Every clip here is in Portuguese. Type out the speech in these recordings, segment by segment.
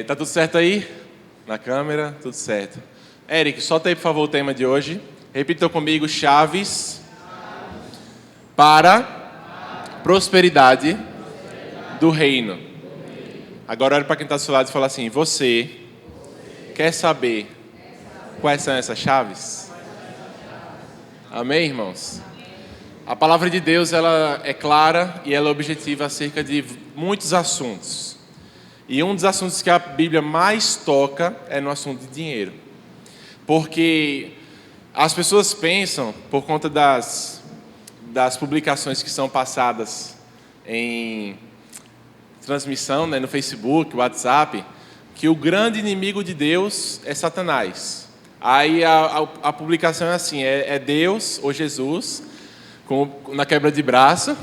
Tá tudo certo aí? Na câmera? Tudo certo. Eric, solta aí, por favor, o tema de hoje. Repita comigo: chaves para prosperidade do reino. Agora olha para quem está do seu lado e fala assim: você quer saber quais são essas chaves? Amém, irmãos? A palavra de Deus, ela é clara e ela é objetiva acerca de muitos assuntos. E um dos assuntos que a Bíblia mais toca é no assunto de dinheiro. Porque as pessoas pensam, por conta das publicações que são passadas em transmissão, né, no Facebook, WhatsApp, que o grande inimigo de Deus é Satanás. Aí a publicação é assim: é Deus ou Jesus na quebra de braço.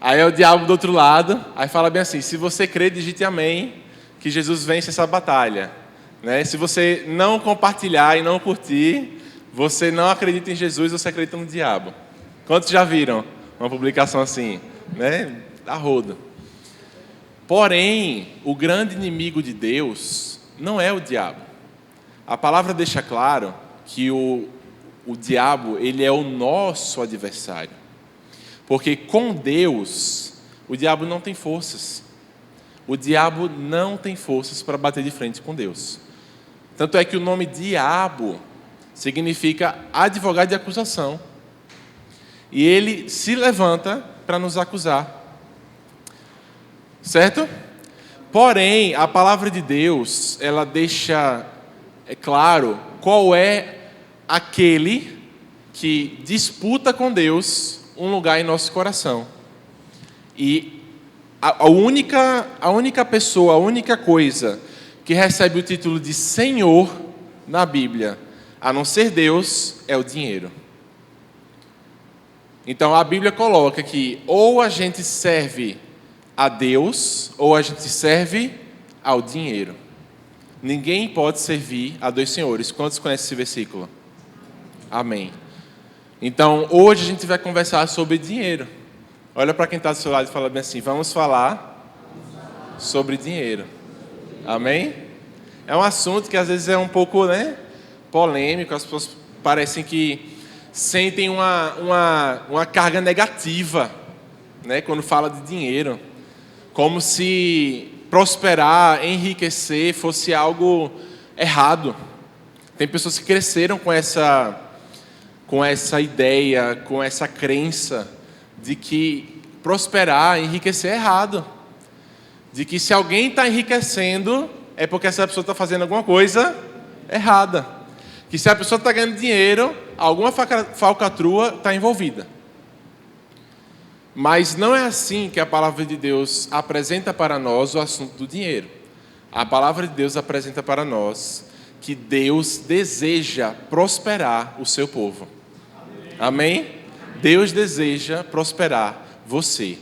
Aí é o diabo do outro lado. Aí fala bem assim: se você crê, digite amém, que Jesus vence essa batalha, né? Se você não compartilhar e não curtir, você não acredita em Jesus, você acredita no diabo. Quantos já viram uma publicação assim, né? A rodo. Porém, o grande inimigo de Deus não é o diabo. A palavra deixa claro que o diabo, ele é o nosso adversário. Porque com Deus, o diabo não tem forças. O diabo não tem forças para bater de frente com Deus. Tanto é que o nome diabo significa advogado de acusação. E ele se levanta para nos acusar. Certo? Porém, a palavra de Deus, ela deixa claro qual é aquele que disputa com Deus um lugar em nosso coração. E a única pessoa, a única coisa que recebe o título de Senhor na Bíblia, a não ser Deus, é o dinheiro. Então a Bíblia coloca que ou a gente serve a Deus ou a gente serve ao dinheiro. Ninguém pode servir a dois senhores. Quantos conhecem esse versículo? Amém. Então, hoje a gente vai conversar sobre dinheiro. Olha para quem está do seu lado e fala bem assim: vamos falar sobre dinheiro. Amém? É um assunto que às vezes é um pouco, né, polêmico. As pessoas parecem que sentem uma carga negativa, né, quando fala de dinheiro. Como se prosperar, enriquecer fosse algo errado. Tem pessoas que cresceram com essa ideia, com essa crença de que prosperar, enriquecer é errado. De que se alguém está enriquecendo, é porque essa pessoa está fazendo alguma coisa errada. Que se a pessoa está ganhando dinheiro, alguma falcatrua está envolvida. Mas não é assim que a palavra de Deus apresenta para nós o assunto do dinheiro. A palavra de Deus apresenta para nós que Deus deseja prosperar o seu povo. Amém? Deus deseja prosperar você.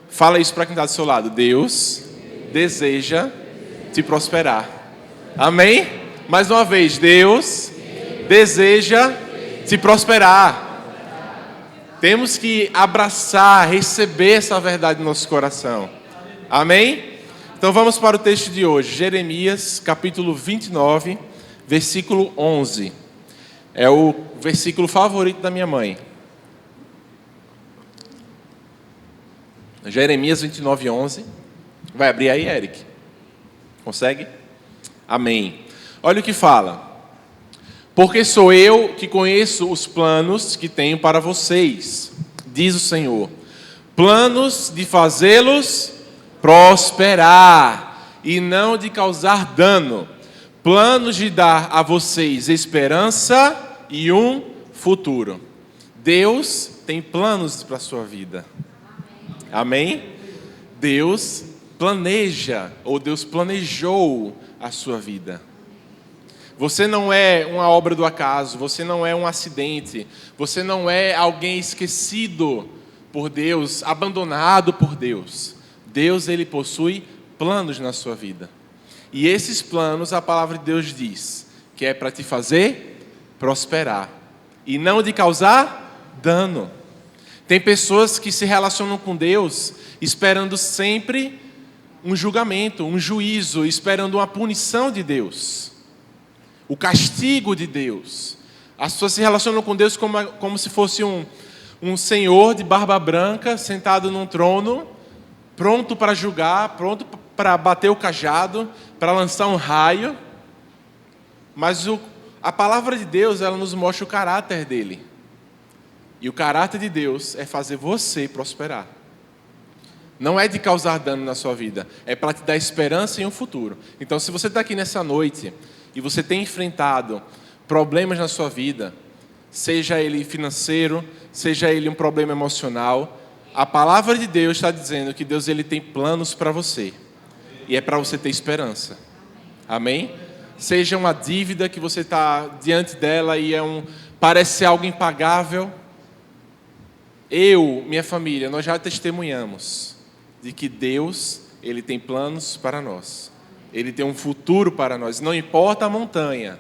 Fala isso para quem está do seu lado: Deus deseja te prosperar. Amém? Mais uma vez: Deus deseja te prosperar. Temos que abraçar, receber essa verdade no nosso coração. Amém? Então vamos para o texto de hoje. Jeremias, capítulo 29, versículo 11. É o versículo favorito da minha mãe. Jeremias 29, 11. Vai abrir aí, Eric? Consegue? Amém. Olha o que fala: porque sou eu que conheço os planos que tenho para vocês, diz o Senhor, planos de fazê-los prosperar e não de causar dano, planos de dar a vocês esperança e um futuro. Deus tem planos para a sua vida. Amém? Deus planeja, ou Deus planejou a sua vida. Você não é uma obra do acaso, você não é um acidente, você não é alguém esquecido por Deus, abandonado por Deus. Deus, ele possui planos na sua vida. E esses planos, a palavra de Deus diz que é para te fazer prosperar e não de causar dano. Tem pessoas que se relacionam com Deus esperando sempre um julgamento, um juízo, esperando uma punição de Deus, o castigo de Deus. As pessoas se relacionam com Deus como se fosse um senhor de barba branca, sentado num trono, pronto para julgar, pronto para bater o cajado, para lançar um raio. Mas a palavra de Deus, ela nos mostra o caráter dele. E o caráter de Deus é fazer você prosperar. Não é de causar dano na sua vida, é para te dar esperança em um futuro. Então, se você está aqui nessa noite e você tem enfrentado problemas na sua vida, seja ele financeiro, seja ele um problema emocional, a palavra de Deus está dizendo que Deus ele tem planos para você. E é para você ter esperança. Amém? Seja uma dívida que você está diante dela e parece ser algo impagável. Eu, minha família, nós já testemunhamos de que Deus, ele tem planos para nós. Ele tem um futuro para nós. Não importa a montanha,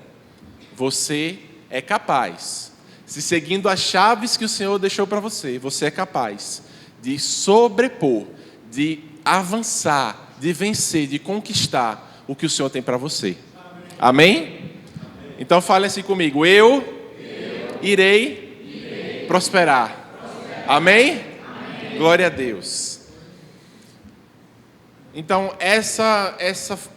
você é capaz. Se seguindo as chaves que o Senhor deixou para você, você é capaz de sobrepor, de avançar, de vencer, de conquistar o que o Senhor tem para você. Amém? Então fale assim comigo. Eu irei prosperar. Amém? Glória a Deus. Então,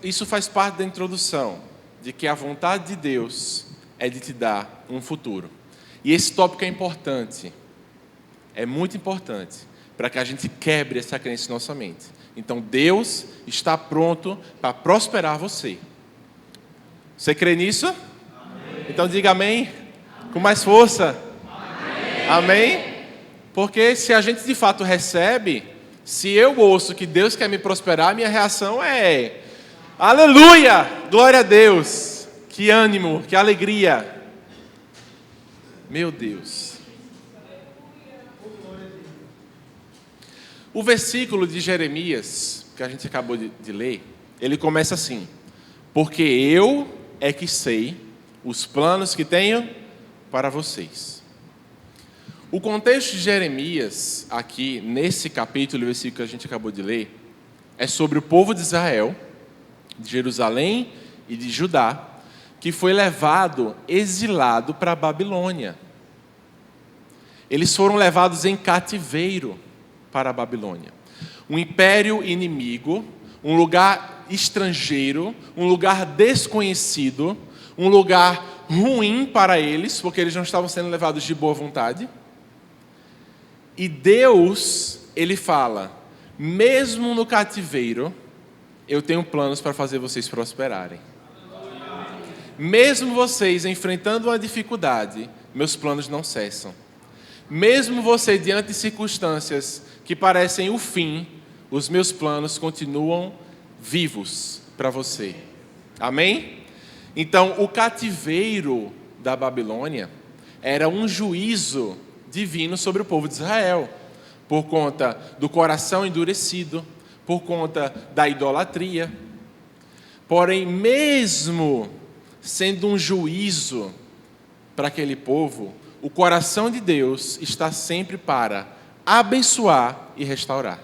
isso faz parte da introdução, de que a vontade de Deus é de te dar um futuro. E esse tópico é importante, é muito importante, para que a gente quebre essa crença em nossa mente. Então, Deus está pronto para prosperar você. Você crê nisso? Amém. Então, diga amém, com mais força. Amém. Amém? Porque se a gente de fato recebe, se eu ouço que Deus quer me prosperar, minha reação é: aleluia, glória a Deus, que ânimo, que alegria. Meu Deus. O versículo de Jeremias, que a gente acabou de ler, ele começa assim: porque eu é que sei os planos que tenho para vocês. O contexto de Jeremias, aqui nesse capítulo, o versículo que a gente acabou de ler, é sobre o povo de Israel, de Jerusalém e de Judá, que foi levado exilado para a Babilônia. Eles foram levados em cativeiro para a Babilônia. Um império inimigo, um lugar estrangeiro, um lugar desconhecido, um lugar ruim para eles, porque eles não estavam sendo levados de boa vontade. E Deus, ele fala: mesmo no cativeiro, eu tenho planos para fazer vocês prosperarem. Mesmo vocês enfrentando uma dificuldade, meus planos não cessam. Mesmo você diante de circunstâncias que parecem o fim, os meus planos continuam vivos para você. Amém? Então, o cativeiro da Babilônia era um juízo divino sobre o povo de Israel, por conta do coração endurecido, por conta da idolatria. Porém, mesmo sendo um juízo para aquele povo, o coração de Deus está sempre para abençoar e restaurar.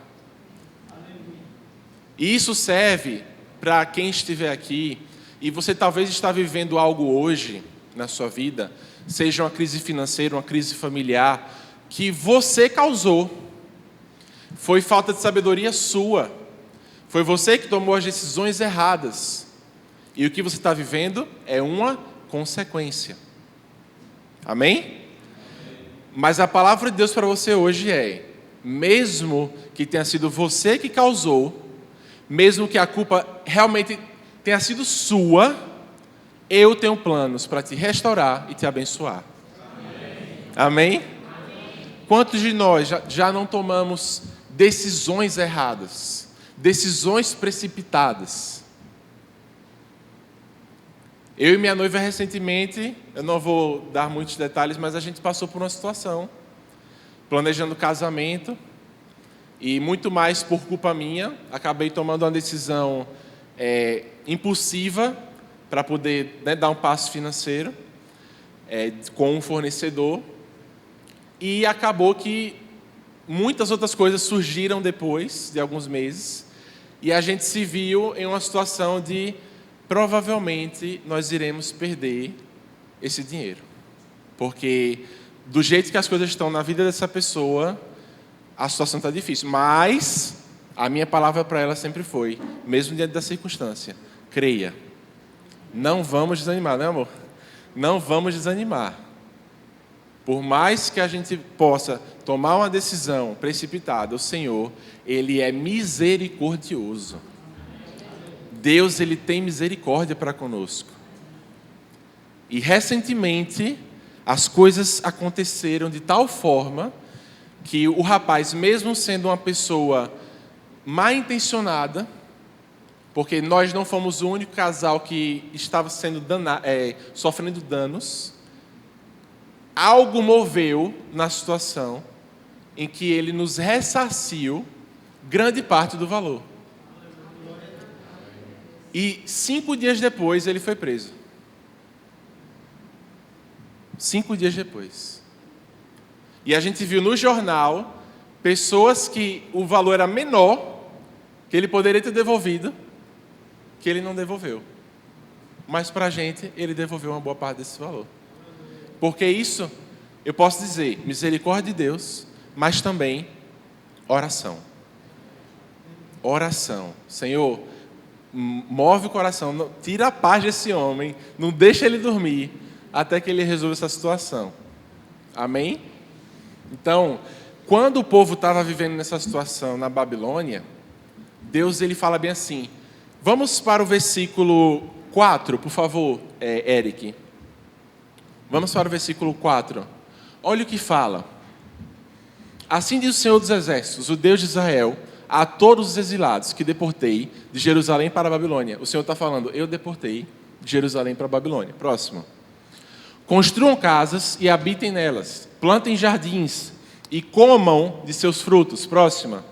E isso serve para quem estiver aqui, e você talvez está vivendo algo hoje na sua vida, seja uma crise financeira, uma crise familiar, que você causou. Foi falta de sabedoria sua. Foi você que tomou as decisões erradas. E o que você está vivendo é uma consequência. Amém? Mas a palavra de Deus para você hoje é: mesmo que tenha sido você que causou, mesmo que a culpa realmente tenha sido sua, eu tenho planos para te restaurar e te abençoar. Amém? Amém? Quantos de nós já não tomamos decisões erradas, decisões precipitadas? Eu e minha noiva recentemente, eu não vou dar muitos detalhes, mas a gente passou por uma situação, planejando casamento, e muito mais por culpa minha, acabei tomando uma decisão impulsiva para poder dar um passo financeiro com um fornecedor, e acabou que muitas outras coisas surgiram depois de alguns meses, E a gente se viu em uma situação de, provavelmente, nós iremos perder esse dinheiro. Porque, do jeito que as coisas estão na vida dessa pessoa, a situação está difícil. Mas, a minha palavra para ela sempre foi, mesmo diante da circunstância, creia. Não vamos desanimar, né, amor? Não vamos desanimar. Por mais que a gente possa tomar uma decisão precipitada, o Senhor, Ele é misericordioso. Deus, Ele tem misericórdia para conosco. E recentemente, as coisas aconteceram de tal forma que o rapaz, mesmo sendo uma pessoa mal intencionada, porque nós não fomos o único casal que estava sendo sofrendo danos, algo moveu na situação em que ele nos ressarciu grande parte do valor. E 5 dias depois ele foi preso. 5 dias depois. E a gente viu no jornal pessoas que o valor era menor, que ele poderia ter devolvido, que ele não devolveu. Mas para a gente, ele devolveu uma boa parte desse valor. Porque isso, eu posso dizer, misericórdia de Deus, mas também oração. Oração. Senhor, move o coração, tira a paz desse homem, não deixa ele dormir, até que ele resolva essa situação. Amém? Então, quando o povo estava vivendo nessa situação na Babilônia, Deus, ele fala bem assim. Vamos para o versículo 4, por favor, Eric. Vamos para o versículo 4. Olha o que fala. Assim diz o Senhor dos Exércitos, o Deus de Israel, a todos os exilados que deportei de Jerusalém para a Babilônia. O Senhor está falando, eu deportei de Jerusalém para a Babilônia. Próximo. Construam casas e habitem nelas. Plantem jardins e comam de seus frutos. Próxima.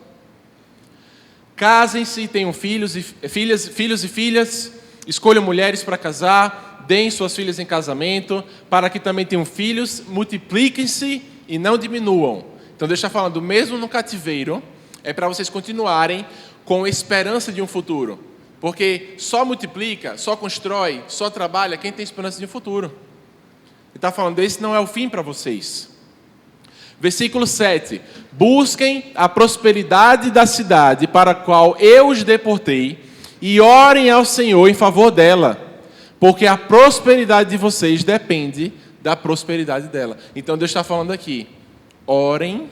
Casem-se e tenham filhos e filhas. Escolham mulheres para casar. Deem suas filhas em casamento, para que também tenham filhos. Multipliquem-se e não diminuam. Então, deixa eu falando, mesmo no cativeiro, é para vocês continuarem com esperança de um futuro. Porque só multiplica, só constrói, só trabalha quem tem esperança de um futuro. Ele está falando, esse não é o fim para vocês. Versículo 7. Busquem a prosperidade da cidade para a qual eu os deportei e orem ao Senhor em favor dela, porque a prosperidade de vocês depende da prosperidade dela. Então Deus está falando aqui, orem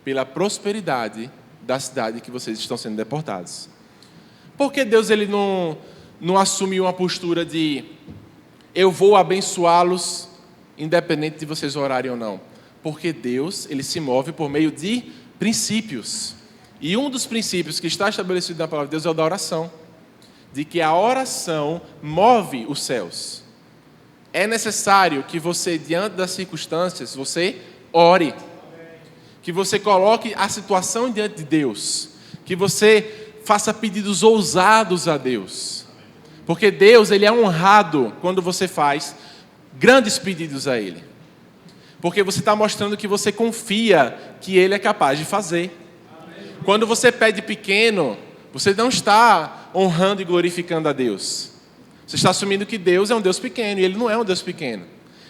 pela prosperidade da cidade que vocês estão sendo deportados. Por que Deus ele não assumiu uma postura de eu vou abençoá-los independente de vocês orarem ou não? Porque Deus, ele se move por meio de princípios. E um dos princípios que está estabelecido na palavra de Deus é o da oração. De que a oração move os céus. É necessário que você, diante das circunstâncias, você ore. Que você coloque a situação diante de Deus. Que você faça pedidos ousados a Deus. Porque Deus, ele é honrado quando você faz grandes pedidos a Ele. Porque você está mostrando que você confia que Ele é capaz de fazer. Quando você pede pequeno, você não está honrando e glorificando a Deus. Você está assumindo que Deus é um Deus pequeno e Ele não é um Deus pequeno.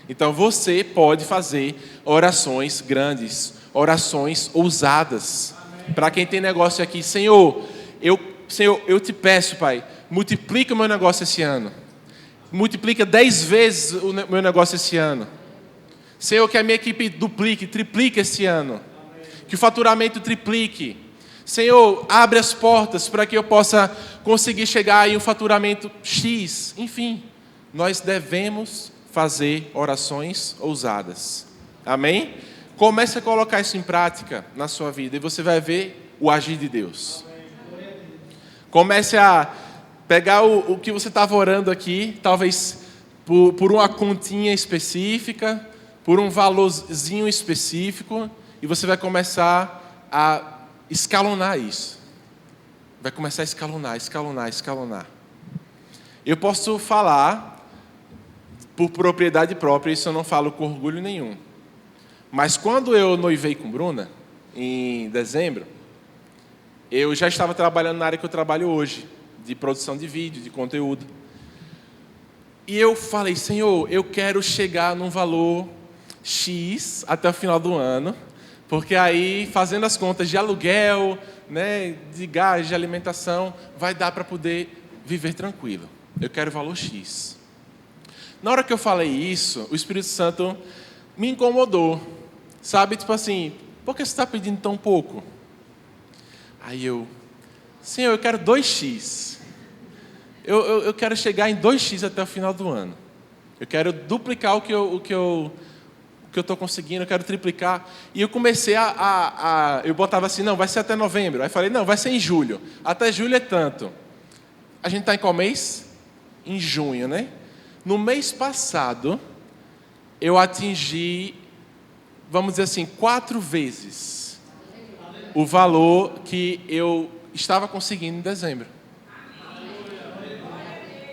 Então você pode fazer orações grandes, orações ousadas. Para quem tem negócio aqui, Senhor, eu te peço, Pai, multiplica o meu negócio esse ano. Multiplica 10 vezes o meu negócio esse ano. Senhor, que a minha equipe duplique, triplique esse ano. Que o faturamento triplique. Senhor, abre as portas para que eu possa conseguir chegar em um faturamento X. Enfim, nós devemos fazer orações ousadas. Amém? Comece a colocar isso em prática na sua vida e você vai ver o agir de Deus. Comece a pegar o que você estava orando aqui, talvez por uma continha específica, por um valorzinho específico, e você vai começar a escalonar isso. Vai começar a escalonar. Eu posso falar por propriedade própria, isso eu não falo com orgulho nenhum. Mas quando eu noivei com Bruna, em dezembro, eu já estava trabalhando na área que eu trabalho hoje, de produção de vídeo, de conteúdo. E eu falei, Senhor, eu quero chegar num valor X até o final do ano, porque aí, fazendo as contas de aluguel, né, de gás, de alimentação, vai dar para poder viver tranquilo. Eu quero o valor X. Na hora que eu falei isso, o Espírito Santo me incomodou. Sabe, tipo assim, por que você está pedindo tão pouco? Aí eu, Senhor, eu quero 2x. Eu quero chegar em 2x até o final do ano. Eu quero duplicar o que eu estou conseguindo, eu quero triplicar. E eu comecei eu botava assim, não, vai ser até novembro. Aí falei, não, vai ser em julho. Até julho é tanto. A gente está em qual mês? Em junho, né? No mês passado, eu atingi, vamos dizer assim, 4 vezes o valor que eu estava conseguindo em dezembro.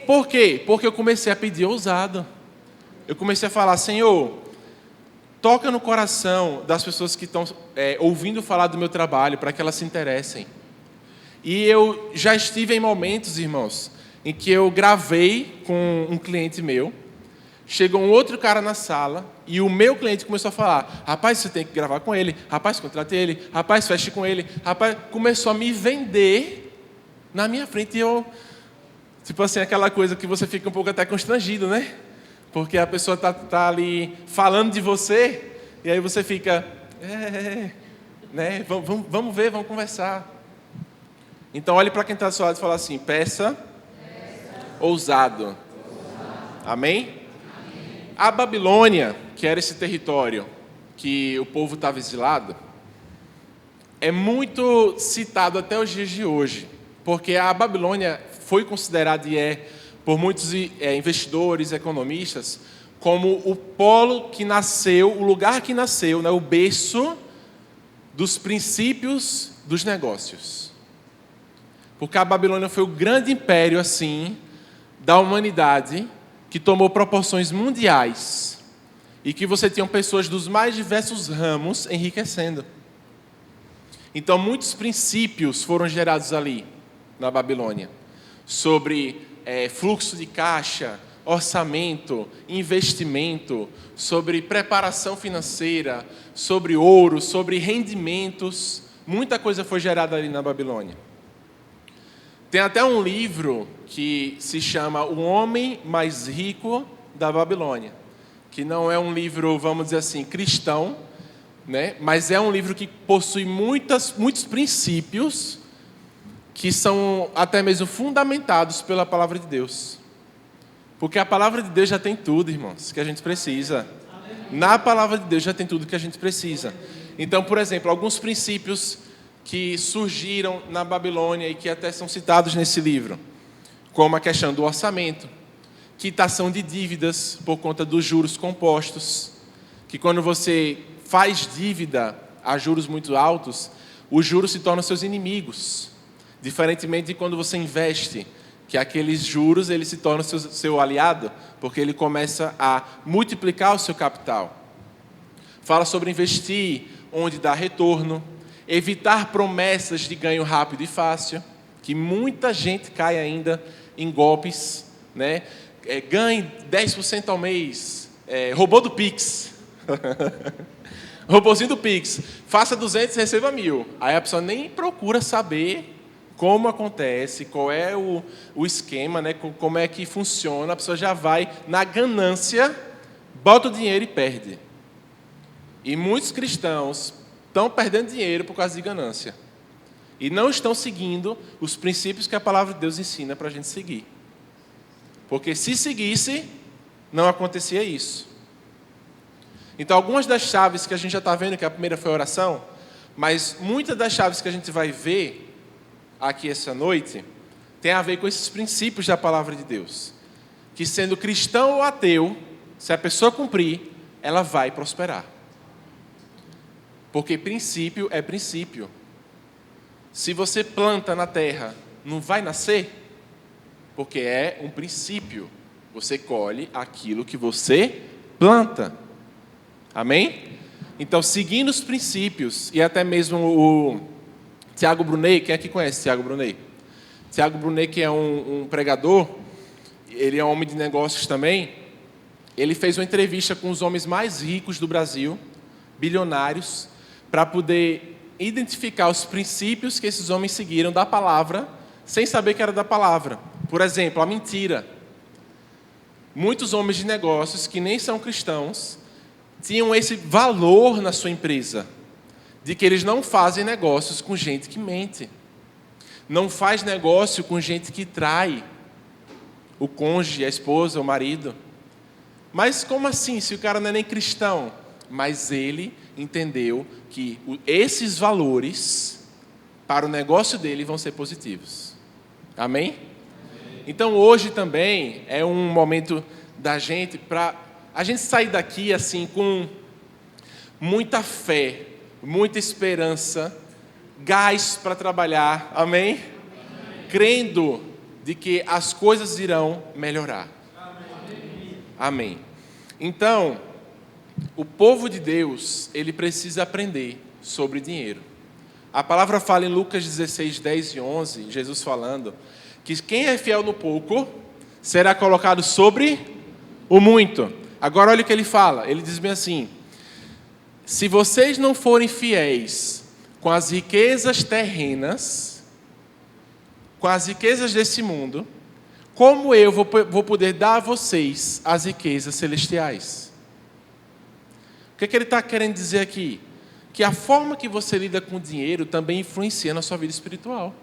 Por quê? Porque eu comecei a pedir ousado. Eu comecei a falar, Senhor, toca no coração das pessoas que estão ouvindo falar do meu trabalho, para que elas se interessem. E eu já estive em momentos, irmãos, em que eu gravei com um cliente meu, chegou um outro cara na sala, e o meu cliente começou a falar, rapaz, você tem que gravar com ele, rapaz, contrate ele, rapaz, feche com ele, rapaz, começou a me vender na minha frente, e eu, tipo assim, aquela coisa que você fica um pouco até constrangido, né? Porque a pessoa tá ali falando de você, e aí você fica, né? Vamos ver, vamos conversar. Então, olhe para quem está do seu lado e fala assim, peça ousado. Amém? A Babilônia, que era esse território que o povo estava exilado, é muito citado até os dias de hoje, porque a Babilônia foi considerada e é, por muitos investidores, economistas, como o polo que nasceu, o lugar que nasceu, né, o berço dos princípios dos negócios. Porque a Babilônia foi o grande império, assim, da humanidade, que tomou proporções mundiais e que você tinha pessoas dos mais diversos ramos enriquecendo. Então, muitos princípios foram gerados ali, na Babilônia, sobre fluxo de caixa, orçamento, investimento, sobre preparação financeira, sobre ouro, sobre rendimentos. Muita coisa foi gerada ali na Babilônia. Tem até um livro que se chama O Homem Mais Rico da Babilônia, que não é um livro, vamos dizer assim, cristão, né? Mas é um livro que possui muitos princípios que são até mesmo fundamentados pela palavra de Deus. Porque a palavra de Deus já tem tudo, irmãos, que a gente precisa. Na palavra de Deus já tem tudo que a gente precisa. Então, por exemplo, alguns princípios que surgiram na Babilônia e que até são citados nesse livro, como a questão do orçamento, quitação de dívidas por conta dos juros compostos, que quando você faz dívida a juros muito altos, os juros se tornam seus inimigos, diferentemente de quando você investe, que aqueles juros ele se torna seu aliado, porque ele começa a multiplicar o seu capital. Fala sobre investir onde dá retorno, evitar promessas de ganho rápido e fácil, que muita gente cai ainda em golpes, né? Ganhe 10% ao mês, robô do Pix, robôzinho do Pix, faça 200 e receba 1.000. Aí a pessoa nem procura saber como acontece, qual é o esquema, né? Como é que funciona, a pessoa já vai na ganância, bota o dinheiro e perde. E muitos cristãos estão perdendo dinheiro por causa de ganância. E não estão seguindo os princípios que a palavra de Deus ensina para a gente seguir. Porque se seguisse, não acontecia isso. Então, algumas das chaves que a gente já está vendo, que a primeira foi a oração, mas muitas das chaves que a gente vai ver aqui essa noite, tem a ver com esses princípios da palavra de Deus. Que sendo cristão ou ateu, se a pessoa cumprir, ela vai prosperar. Porque princípio é princípio. Se você planta na terra, não vai nascer? Porque é um princípio. Você colhe aquilo que você planta. Amém? Então, seguindo os princípios, e até mesmo Tiago Brunet, quem aqui conhece Tiago Brunet? Tiago Brunet, que é um pregador, ele é um homem de negócios também. Ele fez uma entrevista com os homens mais ricos do Brasil, bilionários, para poder identificar os princípios que esses homens seguiram da palavra, sem saber que era da palavra. Por exemplo, a mentira. Muitos homens de negócios que nem são cristãos tinham esse valor na sua empresa, de que eles não fazem negócios com gente que mente. Não faz negócio com gente que trai o cônjuge, a esposa, o marido. Mas como assim, se o cara não é nem cristão? Mas ele entendeu que esses valores para o negócio dele vão ser positivos. Amém? Então hoje também é um momento da gente para a gente sair daqui assim com muita fé, muita esperança, gás para trabalhar, amém? Crendo de que as coisas irão melhorar. Amém. Então, o povo de Deus, ele precisa aprender sobre dinheiro. A palavra fala em Lucas 16, 10 e 11, Jesus falando, que quem é fiel no pouco, será colocado sobre o muito. Agora olha o que ele fala, ele diz bem assim, se vocês não forem fiéis com as riquezas terrenas, com as riquezas desse mundo, como eu vou poder dar a vocês as riquezas celestiais? O que é que ele está querendo dizer aqui? Que a forma que você lida com o dinheiro também influencia na sua vida espiritual.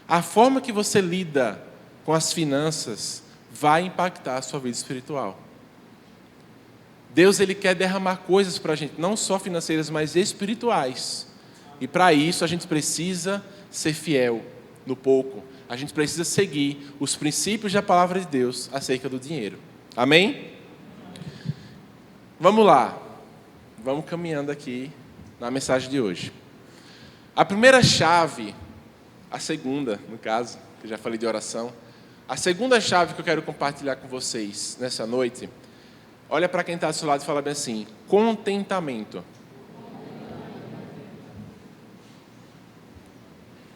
A forma que você lida com as finanças vai impactar a sua vida espiritual. Deus, ele quer derramar coisas para a gente, não só financeiras, mas espirituais. E para isso a gente precisa ser fiel no pouco. A gente precisa seguir os princípios da palavra de Deus acerca do dinheiro. Amém? Vamos lá. Vamos caminhando aqui na mensagem de hoje. A primeira chave, a segunda, no caso, que eu já falei de oração. A segunda chave que eu quero compartilhar com vocês nessa noite, olha para quem está do seu lado e fala bem assim, contentamento.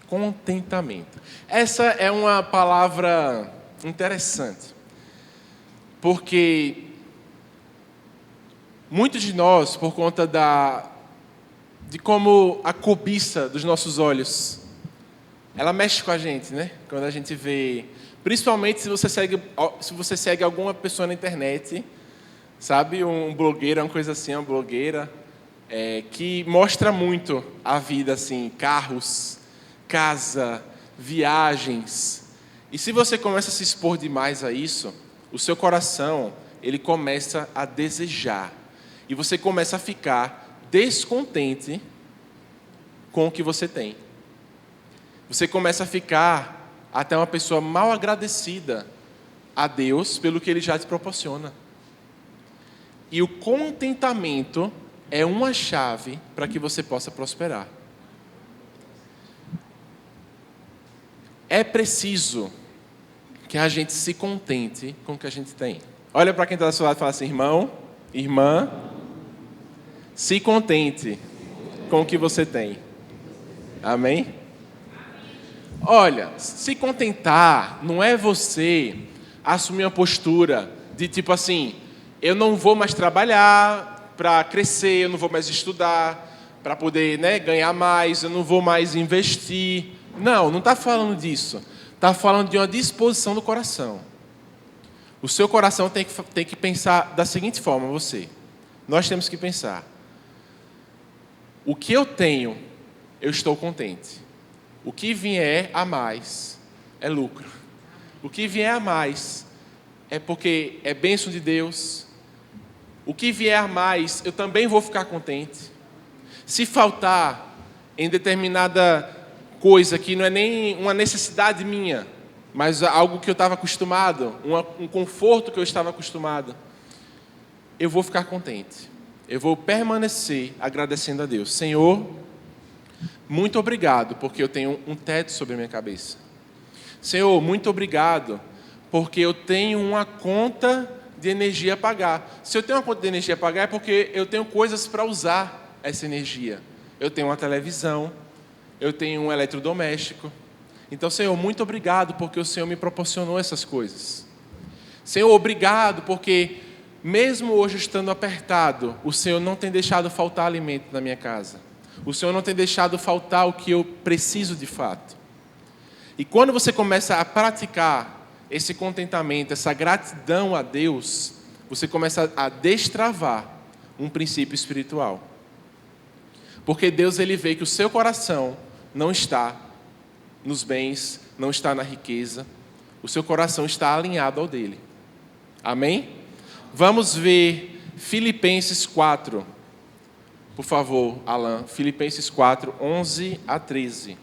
Contentamento. Essa é uma palavra interessante, porque muitos de nós, por conta de como a cobiça dos nossos olhos, ela mexe com a gente, né? Quando a gente vê, principalmente se você segue alguma pessoa na internet, sabe, um blogueiro, uma coisa assim, uma blogueira, que mostra muito a vida, assim, carros, casa, viagens. E se você começa a se expor demais a isso, o seu coração, ele começa a desejar. E você começa a ficar descontente com o que você tem. Você começa a ficar até uma pessoa mal agradecida a Deus pelo que Ele já te proporciona. E o contentamento é uma chave para que você possa prosperar. É preciso que a gente se contente com o que a gente tem. Olha para quem está do seu lado e fala assim, irmão, irmã, se contente com o que você tem. Amém? Olha, se contentar não é você assumir uma postura de tipo assim, eu não vou mais trabalhar para crescer, eu não vou mais estudar para poder, ganhar mais, eu não vou mais investir. Não está falando disso. Está falando de uma disposição do coração. O seu coração tem que pensar da seguinte forma, nós temos que pensar, o que eu tenho, eu estou contente. O que vier a mais é lucro. O que vier a mais é porque é bênção de Deus. O que vier a mais, eu também vou ficar contente. Se faltar em determinada coisa que não é nem uma necessidade minha, mas algo que eu estava acostumado, um conforto que eu estava acostumado, eu vou ficar contente. Eu vou permanecer agradecendo a Deus. Senhor, muito obrigado, porque eu tenho um teto sobre a minha cabeça. Senhor, muito obrigado, porque eu tenho uma conta de energia a pagar. Se eu tenho uma conta de energia a pagar, é porque eu tenho coisas para usar essa energia. eu tenho uma televisão, eu tenho um eletrodoméstico. Então, Senhor, muito obrigado porque o Senhor me proporcionou essas coisas. Senhor, obrigado porque, mesmo hoje estando apertado, o Senhor não tem deixado faltar alimento na minha casa. O Senhor não tem deixado faltar o que eu preciso de fato. E quando você começa a praticar esse contentamento, essa gratidão a Deus, você começa a destravar um princípio espiritual. Porque Deus, Ele vê que o seu coração não está nos bens, não está na riqueza. O seu coração está alinhado ao dele. Amém? Vamos ver Filipenses 4. Por favor, Alan. Filipenses 4, 11 a 13.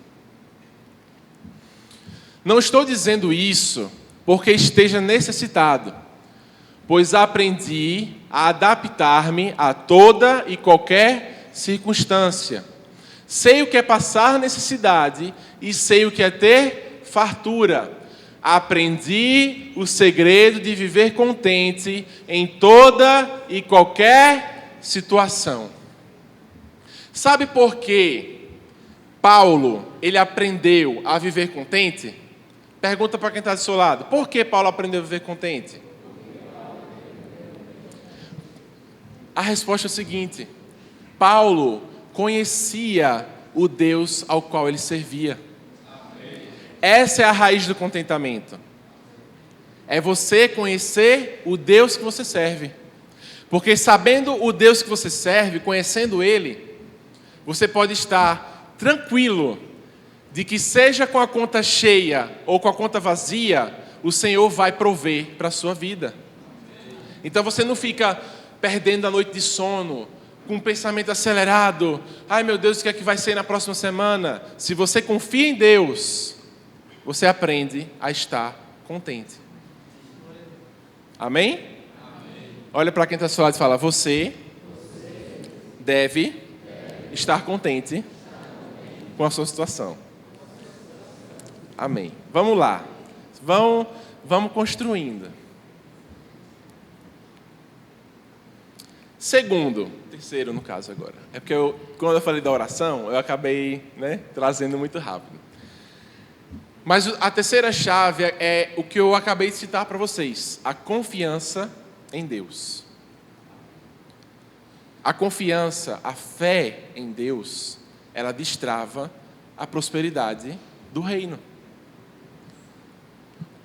Não estou dizendo isso porque esteja necessitado, pois aprendi a adaptar-me a toda e qualquer circunstância. Sei o que é passar necessidade e sei o que é ter fartura. Aprendi o segredo de viver contente em toda e qualquer situação. Sabe por que Paulo, ele aprendeu a viver contente? Pergunta para quem está do seu lado. Por que Paulo aprendeu a viver contente? A resposta é a seguinte. Paulo conhecia o Deus ao qual ele servia. Essa é a raiz do contentamento. É você conhecer o Deus que você serve. Porque sabendo o Deus que você serve, conhecendo Ele, você pode estar tranquilo de que seja com a conta cheia ou com a conta vazia, o Senhor vai prover para a sua vida. Então você não fica perdendo a noite de sono, com um pensamento acelerado. Ai meu Deus, o que é que vai ser na próxima semana? Se você confia em Deus, você aprende a estar contente. Amém? Amém. Olha para quem está ao seu lado e fala, você deve estar contente com a sua situação. Amém. Vamos lá. Vamos construindo. Terceiro no caso agora. É porque quando eu falei da oração, eu acabei trazendo muito rápido. Mas a terceira chave é o que eu acabei de citar para vocês. A confiança em Deus. A confiança, a fé em Deus, ela destrava a prosperidade do reino.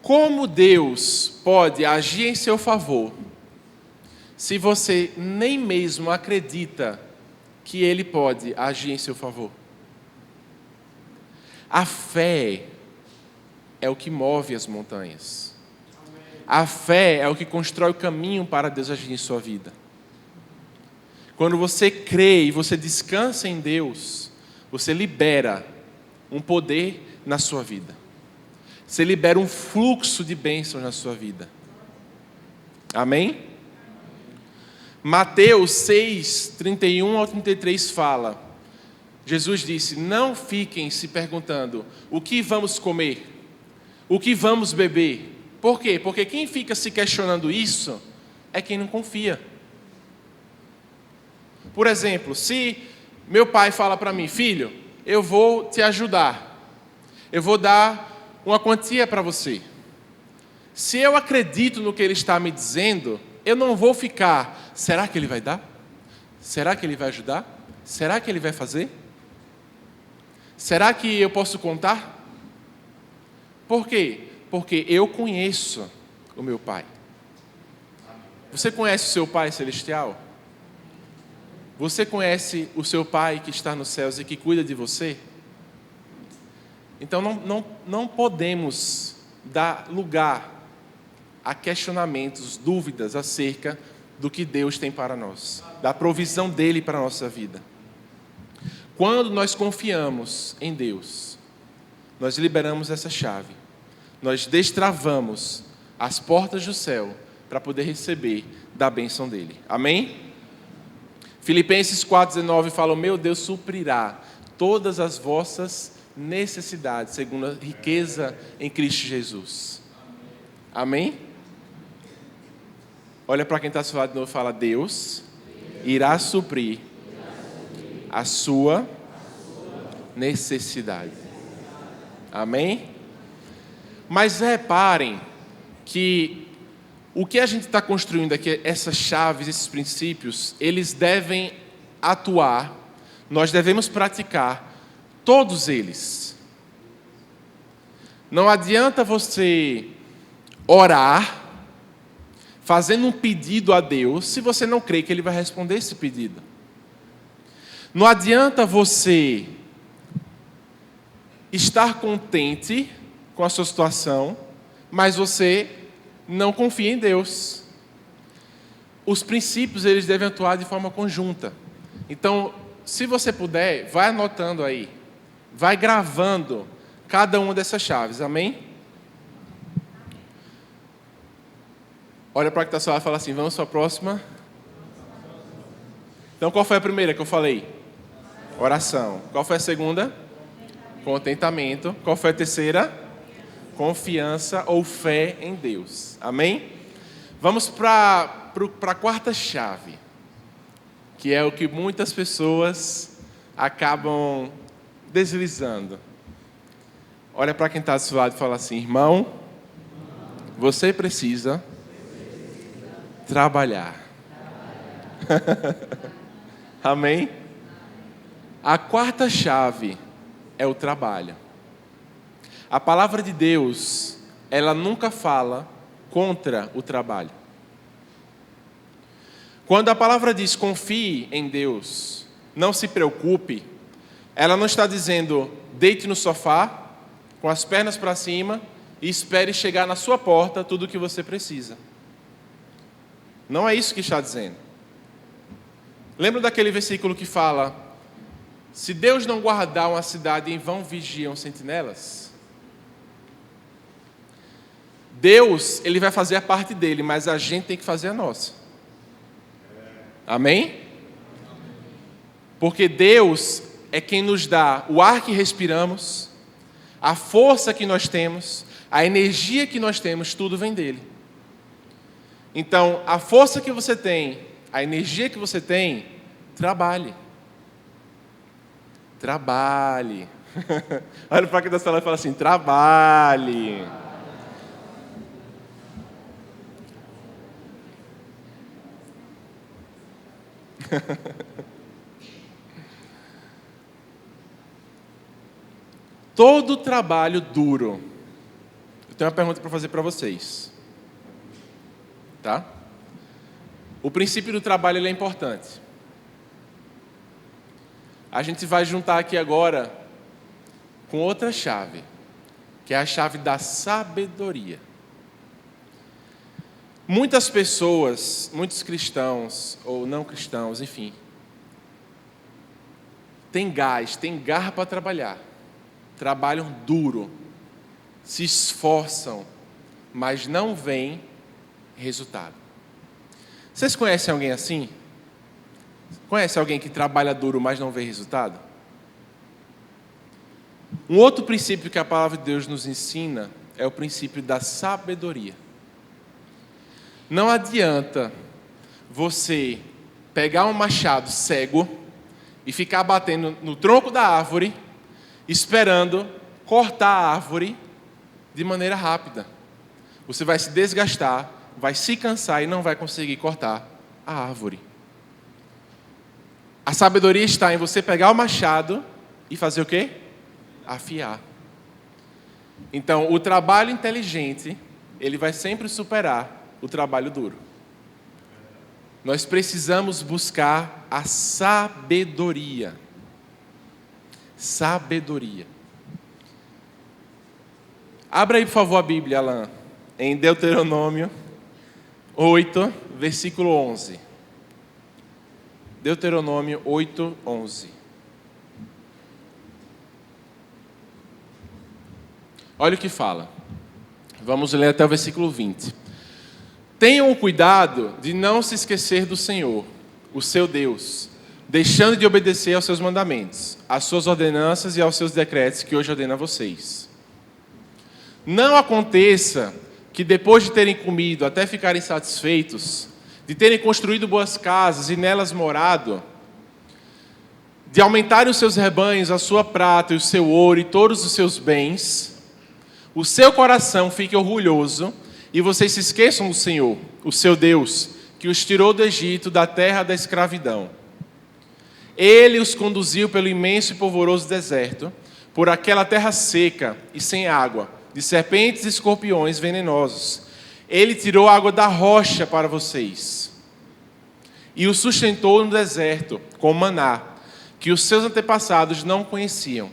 Como Deus pode agir em seu favor se você nem mesmo acredita que Ele pode agir em seu favor? A fé é o que move as montanhas. A fé é o que constrói o caminho para Deus agir em sua vida. Quando você crê e você descansa em Deus, você libera um poder na sua vida. Você libera um fluxo de bênçãos na sua vida. Amém? Mateus 6, 31 ao 33 fala. Jesus disse, não fiquem se perguntando, o que vamos comer? O que vamos beber? Por quê? Porque quem fica se questionando isso é quem não confia. Por exemplo, se meu pai fala para mim, filho, eu vou te ajudar. Eu vou dar uma quantia para você. Se eu acredito no que ele está me dizendo, eu não vou ficar, será que ele vai dar? Será que ele vai ajudar? Será que ele vai fazer? Será que eu posso contar? Por quê? Porque eu conheço o meu Pai. Você conhece o seu Pai celestial? Você conhece o seu Pai que está nos céus e que cuida de você? Então não podemos dar lugar a questionamentos, dúvidas acerca do que Deus tem para nós, da provisão dele para a nossa vida. Quando nós confiamos em Deus, nós liberamos essa chave, nós destravamos as portas do céu para poder receber da bênção dele. Amém? Filipenses 4,19 fala, meu Deus suprirá todas as vossas necessidades, segundo a riqueza em Cristo Jesus. Amém? Olha para quem está ao seu lado de novo e fala, Deus irá suprir a sua necessidade. Amém? Mas reparem que o que a gente está construindo aqui, essas chaves, esses princípios, eles devem atuar, nós devemos praticar todos eles. Não adianta você orar, fazendo um pedido a Deus, se você não crê que Ele vai responder esse pedido. Não adianta você estar contente com a sua situação, mas você não confia em Deus. Os princípios, eles devem atuar de forma conjunta. Então, se você puder, vai anotando aí, vai gravando cada uma dessas chaves, amém? Olha para que está ao seu lado e fala assim, vamos para a próxima. Então, qual foi a primeira que eu falei? Oração. Qual foi a segunda? Contentamento. Qual foi a terceira? Confiança ou fé em Deus. Amém? Vamos para a quarta chave, que é o que muitas pessoas acabam deslizando. Olha para quem está do seu lado e fala assim, irmão, você precisa trabalhar. Amém? A quarta chave é o trabalho. A palavra de Deus, ela nunca fala contra o trabalho. Quando a palavra diz confie em Deus, não se preocupe, ela não está dizendo deite no sofá, com as pernas para cima e espere chegar na sua porta tudo o que você precisa. Não é isso que está dizendo. Lembra daquele versículo que fala: se Deus não guardar uma cidade, em vão vigiam sentinelas? Deus, Ele vai fazer a parte dele, mas a gente tem que fazer a nossa. Amém? Porque Deus é quem nos dá o ar que respiramos, a força que nós temos, a energia que nós temos, tudo vem dele. Então, a força que você tem, a energia que você tem, trabalhe. Trabalhe. Olha para quem da sala e fala assim, trabalhe. Todo trabalho duro. Eu tenho uma pergunta para fazer para vocês. Tá? O princípio do trabalho ele é importante. A gente vai juntar aqui agora com outra chave, que é a chave da sabedoria. Muitas pessoas, muitos cristãos ou não cristãos, enfim, têm gás, têm garra para trabalhar, trabalham duro, se esforçam, mas não veem resultado. Vocês conhecem alguém assim? Conhece alguém que trabalha duro, mas não vê resultado? Um outro princípio que a palavra de Deus nos ensina é o princípio da sabedoria. Não adianta você pegar um machado cego e ficar batendo no tronco da árvore, esperando cortar a árvore de maneira rápida. Você vai se desgastar, vai se cansar e não vai conseguir cortar a árvore. A sabedoria está em você pegar o machado e fazer o quê? Afiar. Então, o trabalho inteligente, ele vai sempre superar o trabalho duro. Nós precisamos buscar a sabedoria. Sabedoria. Abra aí, por favor, a Bíblia, Alan, em Deuteronômio 8, versículo 11. Deuteronômio 8, 11. Olha o que fala. Vamos ler até o versículo 20. Tenham o cuidado de não se esquecer do Senhor, o seu Deus, deixando de obedecer aos seus mandamentos, às suas ordenanças e aos seus decretos que hoje ordeno a vocês. Não aconteça que depois de terem comido até ficarem satisfeitos, de terem construído boas casas e nelas morado, de aumentarem os seus rebanhos, a sua prata e o seu ouro e todos os seus bens, o seu coração fique orgulhoso e vocês se esqueçam do Senhor, o seu Deus, que os tirou do Egito, da terra da escravidão. Ele os conduziu pelo imenso e polvoroso deserto, por aquela terra seca e sem água, de serpentes e escorpiões venenosos. Ele tirou a água da rocha para vocês e os sustentou no deserto com maná, que os seus antepassados não conheciam,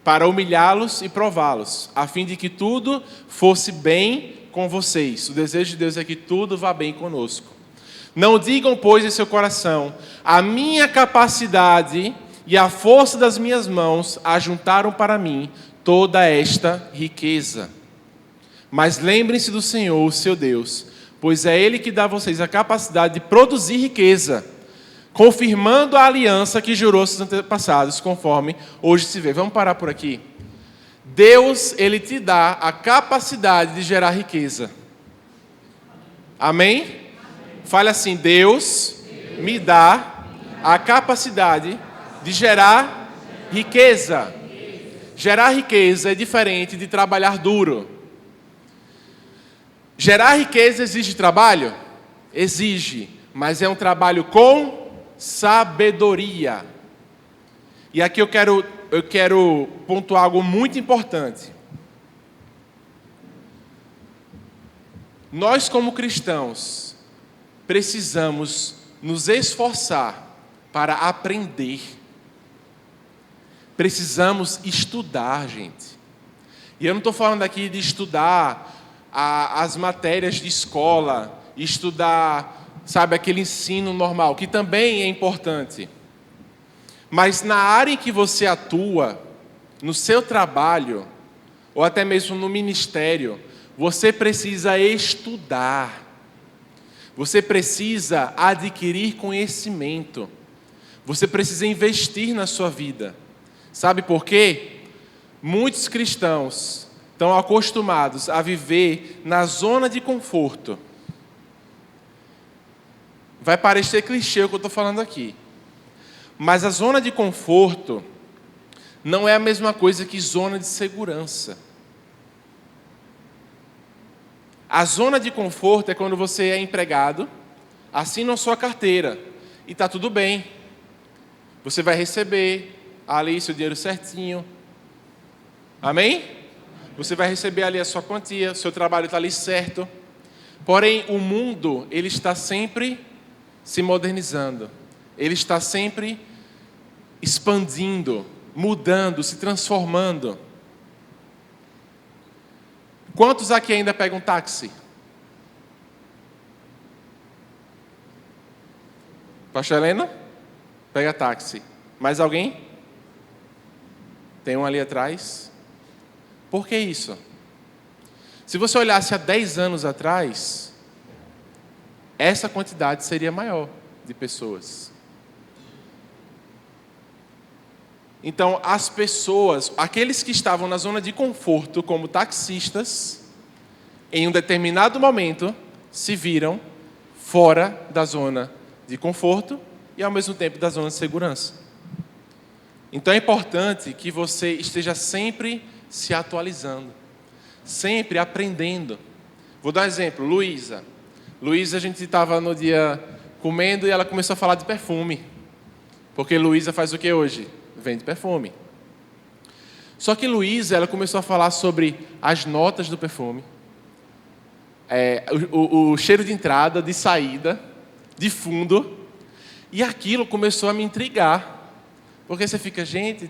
para humilhá-los e prová-los, a fim de que tudo fosse bem com vocês. O desejo de Deus é que tudo vá bem conosco. Não digam, pois, em seu coração: a minha capacidade e a força das minhas mãos ajuntaram para mim toda esta riqueza. Mas lembrem-se do Senhor, o seu Deus, pois é Ele que dá a vocês a capacidade de produzir riqueza, confirmando a aliança que jurou aos seus antepassados, conforme hoje se vê. Vamos parar por aqui. Deus, Ele te dá a capacidade de gerar riqueza. Amém? Fale assim: Deus me dá a capacidade de gerar riqueza. Gerar riqueza é diferente de trabalhar duro. Gerar riqueza exige trabalho? Exige, mas é um trabalho com sabedoria. E aqui eu quero pontuar algo muito importante. Nós, como cristãos, precisamos nos esforçar para aprender. Precisamos estudar, gente. E eu não estou falando aqui de estudar as matérias de escola, estudar, sabe, aquele ensino normal, que também é importante. Mas na área em que você atua, no seu trabalho, ou até mesmo no ministério, você precisa estudar. Você precisa adquirir conhecimento. Você precisa investir na sua vida. Sabe por quê? Muitos cristãos estão acostumados a viver na zona de conforto. Vai parecer clichê o que eu estou falando aqui. Mas a zona de conforto não é a mesma coisa que zona de segurança. A zona de conforto é quando você é empregado, assina a sua carteira e está tudo bem. Você vai receber ali seu dinheiro certinho. Amém? Você vai receber ali a sua quantia, seu trabalho está ali certo. Porém, o mundo, ele está sempre se modernizando. Ele está sempre expandindo, mudando, se transformando. Quantos aqui ainda pegam táxi? Pastor Helena? Pega táxi. Mais alguém? Tem um ali atrás. Por que isso? Se você olhasse há 10 anos atrás, essa quantidade seria maior de pessoas. Então, as pessoas, aqueles que estavam na zona de conforto, como taxistas, em um determinado momento, se viram fora da zona de conforto e, ao mesmo tempo, da zona de segurança. Então, é importante que você esteja sempre se atualizando, sempre aprendendo. Vou dar um exemplo, Luísa. Luísa, a gente estava no dia comendo e ela começou a falar de perfume. Porque Luísa faz o que hoje? Vende perfume. Só que Luísa, ela começou a falar sobre as notas do perfume, o cheiro de entrada, de saída, de fundo, e aquilo começou a me intrigar. Porque você fica, gente,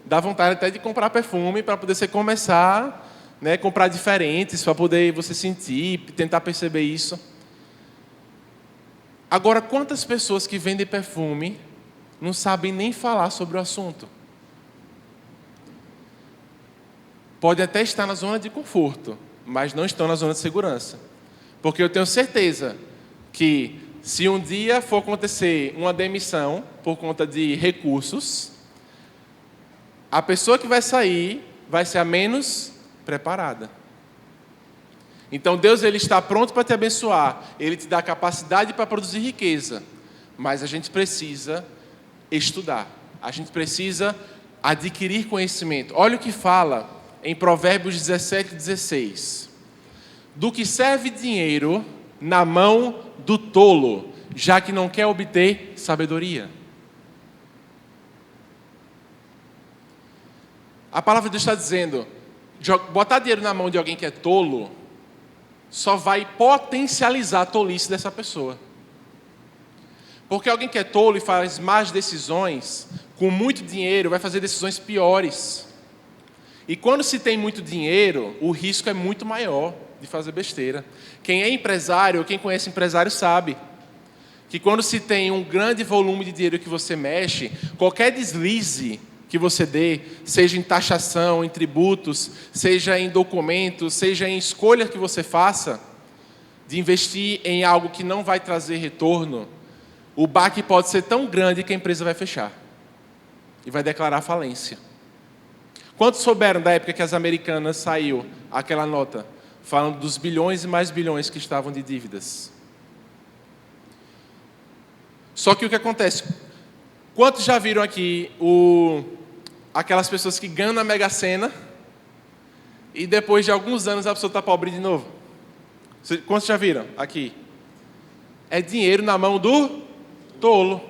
dá vontade até de comprar perfume para poder você começar, né, comprar diferentes, para poder você sentir, tentar perceber isso. Agora, quantas pessoas que vendem perfume não sabem nem falar sobre o assunto? Pode até estar na zona de conforto, mas não estão na zona de segurança. Porque eu tenho certeza que se um dia for acontecer uma demissão por conta de recursos, a pessoa que vai sair vai ser a menos preparada. Então Deus, ele está pronto para te abençoar. Ele te dá capacidade para produzir riqueza. Mas a gente precisa estudar. A gente precisa adquirir conhecimento. Olha o que fala em Provérbios 17:16. Do que serve dinheiro na mão do tolo, já que não quer obter sabedoria. A palavra de Deus está dizendo, botar dinheiro na mão de alguém que é tolo, só vai potencializar a tolice dessa pessoa. Porque alguém que é tolo e faz más decisões, com muito dinheiro, vai fazer decisões piores. E quando se tem muito dinheiro, o risco é muito maior de fazer besteira. Quem é empresário, ou quem conhece empresário sabe que quando se tem um grande volume de dinheiro que você mexe, qualquer deslize que você dê, seja em taxação, em tributos, seja em documentos, seja em escolha que você faça, de investir em algo que não vai trazer retorno, o baque pode ser tão grande que a empresa vai fechar e vai declarar falência. Quantos souberam da época que as Americanas saiu aquela nota, falando dos bilhões e mais bilhões que estavam de dívidas? Só que o que acontece? Quantos já viram aqui aquelas pessoas que ganham na Mega Sena e depois de alguns anos a pessoa está pobre de novo? Quantos já viram aqui? É dinheiro na mão do tolo.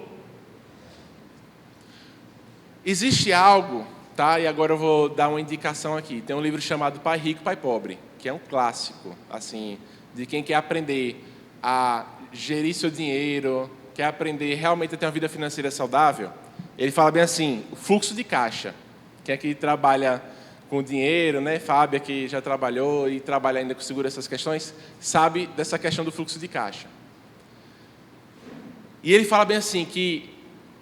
Existe algo, tá? E agora eu vou dar uma indicação aqui. Tem um livro chamado Pai Rico, Pai Pobre, que é um clássico, assim, de quem quer aprender a gerir seu dinheiro, quer aprender realmente a ter uma vida financeira saudável. Ele fala bem assim, o fluxo de caixa. Quem aqui trabalha com dinheiro, né? Fábio, que já trabalhou e trabalha ainda com seguro essas questões, sabe dessa questão do fluxo de caixa. E ele fala bem assim, que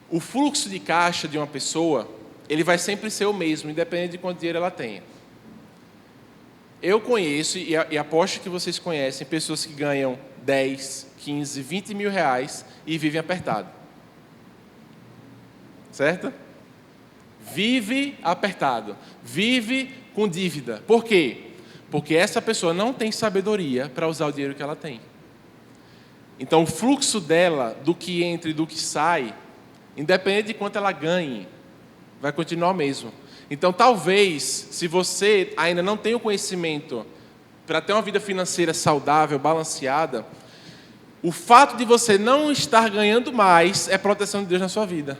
o fluxo de caixa de uma pessoa, ele vai sempre ser o mesmo, independente de quanto dinheiro ela tenha. Eu conheço, e aposto que vocês conhecem, pessoas que ganham 10, 15, 20 mil reais e vivem apertado. Certo? Vive apertado, vive com dívida. Por quê? Porque essa pessoa não tem sabedoria para usar o dinheiro que ela tem. Então o fluxo dela, do que entra e do que sai, independente de quanto ela ganhe, vai continuar o mesmo. Então talvez, se você ainda não tem o conhecimento para ter uma vida financeira saudável, balanceada, o fato de você não estar ganhando mais é proteção de Deus na sua vida.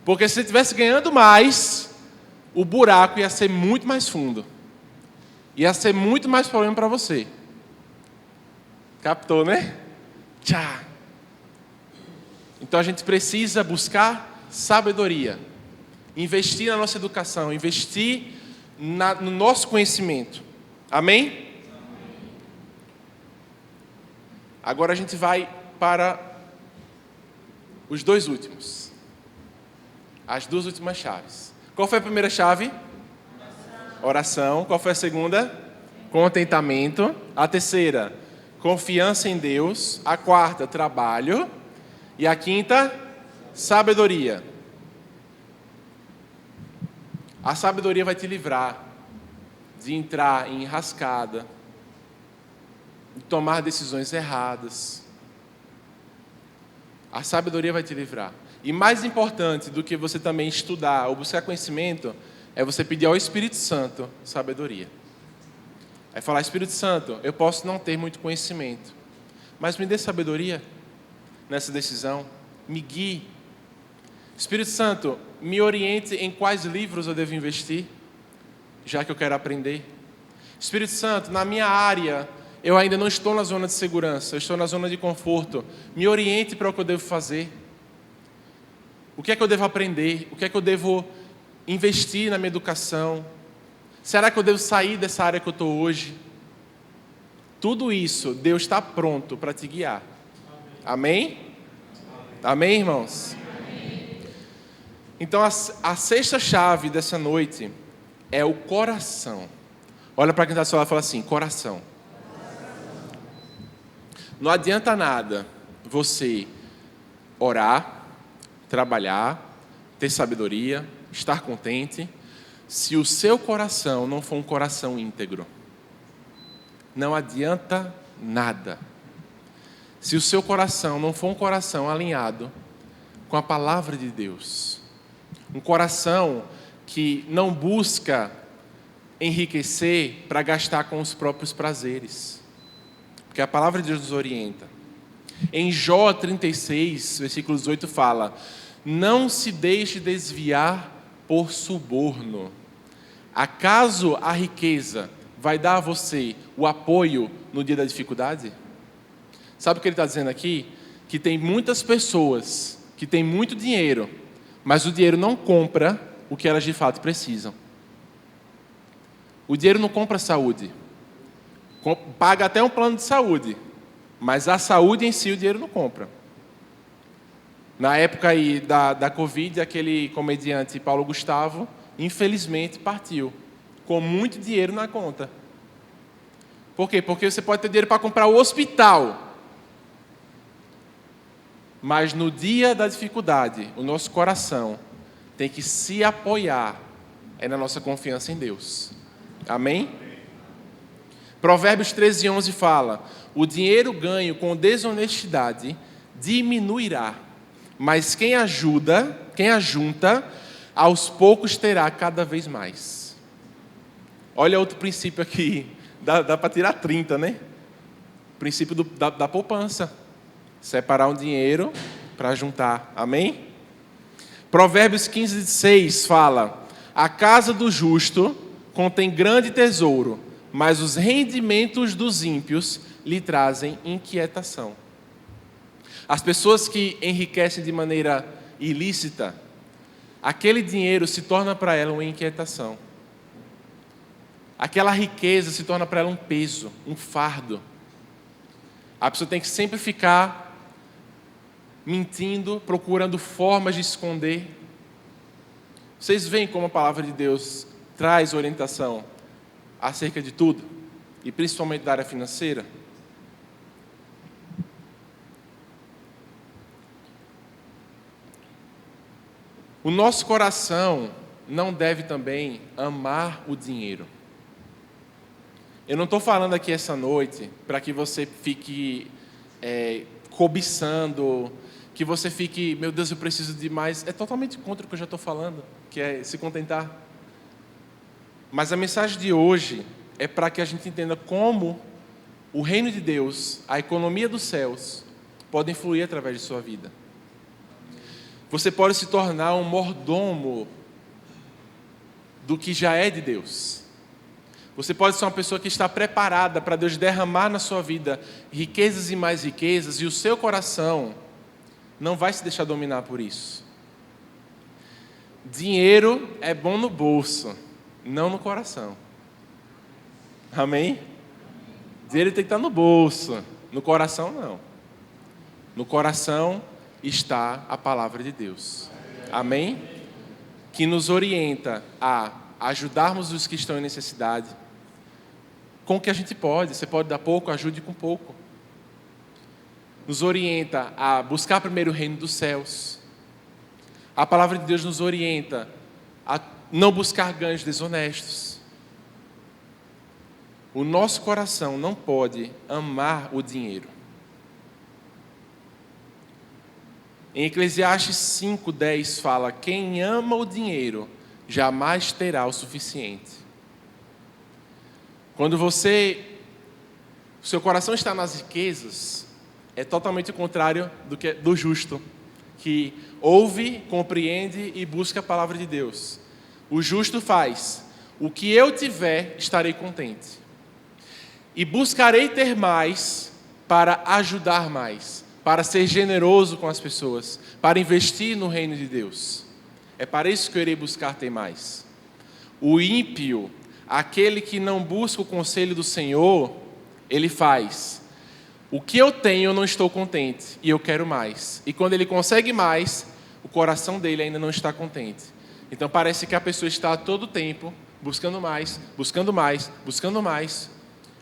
Porque se você estivesse ganhando mais, o buraco ia ser muito mais fundo. Ia ser muito mais problema para você. Captou, né? Tchá. Então a gente precisa buscar sabedoria. Investir na nossa educação, investir no nosso conhecimento. Amém? Agora a gente vai para os dois últimos. As duas últimas chaves. Qual foi a primeira chave? Oração. Qual foi a segunda? Contentamento. A terceira? Confiança em Deus. A quarta? Trabalho. E a quinta? Sabedoria. A sabedoria vai te livrar de entrar em enrascada, de tomar decisões erradas. A sabedoria vai te livrar. E mais importante do que você também estudar ou buscar conhecimento, é você pedir ao Espírito Santo sabedoria. É falar, Espírito Santo, eu posso não ter muito conhecimento, mas me dê sabedoria nessa decisão, me guie. Espírito Santo, me oriente em quais livros eu devo investir, já que eu quero aprender. Espírito Santo, na minha área, eu ainda não estou na zona de segurança, eu estou na zona de conforto. Me oriente para o que eu devo fazer. O que é que eu devo aprender? O que é que eu devo investir na minha educação? Será que eu devo sair dessa área que eu estou hoje? Tudo isso, Deus está pronto para te guiar. Amém? Amém, irmãos? Então, a sexta chave dessa noite é o coração. Olha para quem está do seu lado e fala assim, coração. Não adianta nada você orar, trabalhar, ter sabedoria, estar contente, se o seu coração não for um coração íntegro. Não adianta nada. Se o seu coração não for um coração alinhado com a palavra de Deus. Um coração que não busca enriquecer para gastar com os próprios prazeres. Porque a palavra de Deus nos orienta. Em Jó 36, versículo 18 fala: não se deixe desviar por suborno. Acaso a riqueza vai dar a você o apoio no dia da dificuldade? Sabe o que ele está dizendo aqui? Que tem muitas pessoas que têm muito dinheiro, mas o dinheiro não compra o que elas de fato precisam. O dinheiro não compra saúde. Paga até um plano de saúde, mas a saúde em si o dinheiro não compra. Na época aí da Covid, aquele comediante Paulo Gustavo, infelizmente, partiu com muito dinheiro na conta. Por quê? Porque você pode ter dinheiro para comprar o hospital, mas no dia da dificuldade, o nosso coração tem que se apoiar na nossa confiança em Deus. Amém? Provérbios 13:11 fala: o dinheiro ganho com desonestidade diminuirá, mas quem ajunta, aos poucos terá cada vez mais. Olha outro princípio aqui, dá para tirar 30, né? O princípio da poupança. Separar um dinheiro para juntar, amém? Provérbios 15:6 fala: a casa do justo contém grande tesouro, mas os rendimentos dos ímpios lhe trazem inquietação. As pessoas que enriquecem de maneira ilícita, aquele dinheiro se torna para ela uma inquietação. Aquela riqueza se torna para ela um peso, um fardo. A pessoa tem que sempre ficar mentindo, procurando formas de esconder. Vocês veem como a palavra de Deus traz orientação acerca de tudo, e principalmente da área financeira? O nosso coração não deve também amar o dinheiro. Eu não estou falando aqui essa noite para que você fique cobiçando, que você fique, meu Deus, eu preciso de mais. É totalmente contra o que eu já estou falando, que é se contentar. Mas a mensagem de hoje é para que a gente entenda como o reino de Deus, a economia dos céus, podem fluir através de sua vida. Você pode se tornar um mordomo do que já é de Deus. Você pode ser uma pessoa que está preparada para Deus derramar na sua vida riquezas e mais riquezas, e o seu coração não vai se deixar dominar por isso. Dinheiro é bom no bolso, não no coração. Amém? Dinheiro tem que estar no bolso, no coração não. No coração está a palavra de Deus. Amém? Que nos orienta a ajudarmos os que estão em necessidade com o que a gente pode. Você pode dar pouco, ajude com pouco. Nos orienta a buscar primeiro o reino dos céus. A palavra de Deus nos orienta a não buscar ganhos desonestos. O nosso coração não pode amar o dinheiro. Em Eclesiastes 5:10 fala: quem ama o dinheiro jamais terá o suficiente. Quando o seu coração está nas riquezas, é totalmente o contrário do justo, que ouve, compreende e busca a palavra de Deus. O justo faz: o que eu tiver, estarei contente. E buscarei ter mais para ajudar mais, para ser generoso com as pessoas, para investir no reino de Deus. É para isso que eu irei buscar ter mais. O ímpio, aquele que não busca o conselho do Senhor, ele faz: o que eu tenho eu não estou contente e eu quero mais. E quando ele consegue mais, o coração dele ainda não está contente. Então parece que a pessoa está a todo tempo buscando mais, buscando mais, buscando mais.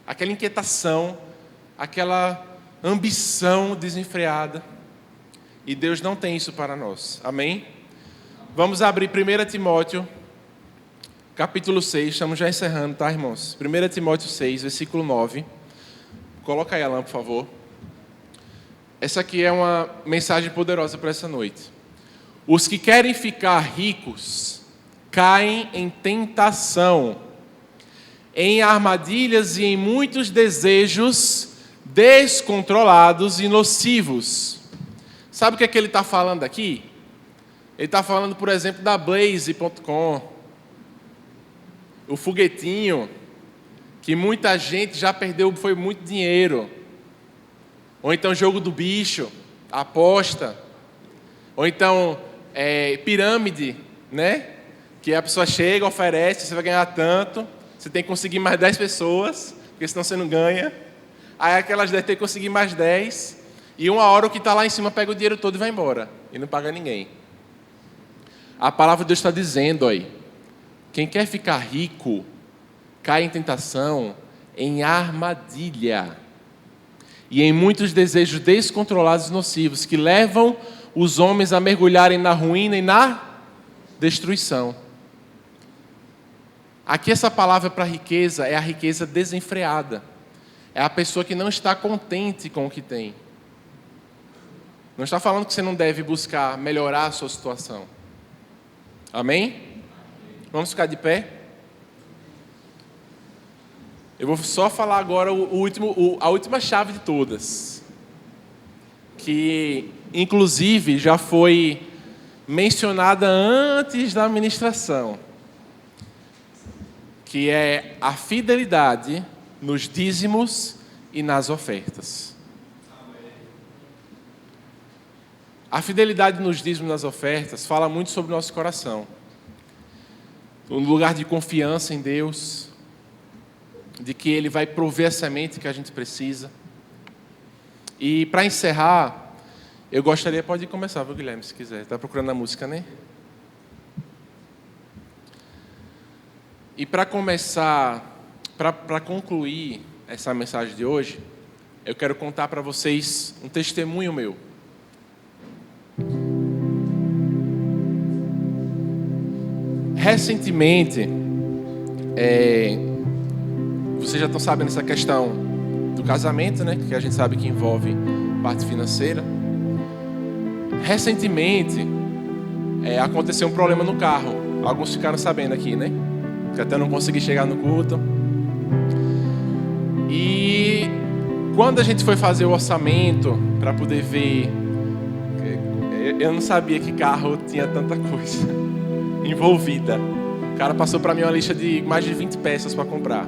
Aquela inquietação, aquela ambição desenfreada. E Deus não tem isso para nós. Amém? Vamos abrir 1 Timóteo, capítulo 6. Estamos já encerrando, tá, irmãos? 1 Timóteo 6, versículo 9. Coloca aí, Alan, por favor. Essa aqui é uma mensagem poderosa para essa noite. Os que querem ficar ricos caem em tentação, em armadilhas e em muitos desejos descontrolados e nocivos. Sabe o que é que ele está falando aqui? Ele está falando, por exemplo, da Blaze.com, o foguetinho, que muita gente já perdeu, foi muito dinheiro. Ou então jogo do bicho, aposta. Ou então pirâmide, né? Que a pessoa chega, oferece, você vai ganhar tanto, você tem que conseguir mais 10 pessoas, porque senão você não ganha. Aí aquelas 10 tem que conseguir mais 10, e uma hora o que está lá em cima pega o dinheiro todo e vai embora, e não paga ninguém. A palavra de Deus está dizendo aí, quem quer ficar rico, cai em tentação, em armadilha, e em muitos desejos descontrolados e nocivos, que levam os homens a mergulharem na ruína e na destruição. Aqui essa palavra para riqueza é a riqueza desenfreada. É a pessoa que não está contente com o que tem. Não está falando que você não deve buscar melhorar a sua situação. Amém? Vamos ficar de pé? Eu vou só falar agora a última chave de todas. Que, inclusive, já foi mencionada antes da ministração. Que é a fidelidade nos dízimos e nas ofertas. A fidelidade nos dízimos e nas ofertas fala muito sobre o nosso coração. Um lugar de confiança em Deus, de que Ele vai prover a semente que a gente precisa. E para encerrar, eu gostaria, pode começar, viu, Guilherme, se quiser. Está procurando a música, né? E para começar, para concluir essa mensagem de hoje, eu quero contar para vocês um testemunho meu. Recentemente, vocês já estão sabendo essa questão do casamento, né? Que a gente sabe que envolve parte financeira. Recentemente, aconteceu um problema no carro. Alguns ficaram sabendo aqui, né? Que até não consegui chegar no culto. E quando a gente foi fazer o orçamento para poder ver, eu não sabia que carro tinha tanta coisa envolvida. O cara passou para mim uma lista de mais de 20 peças para comprar.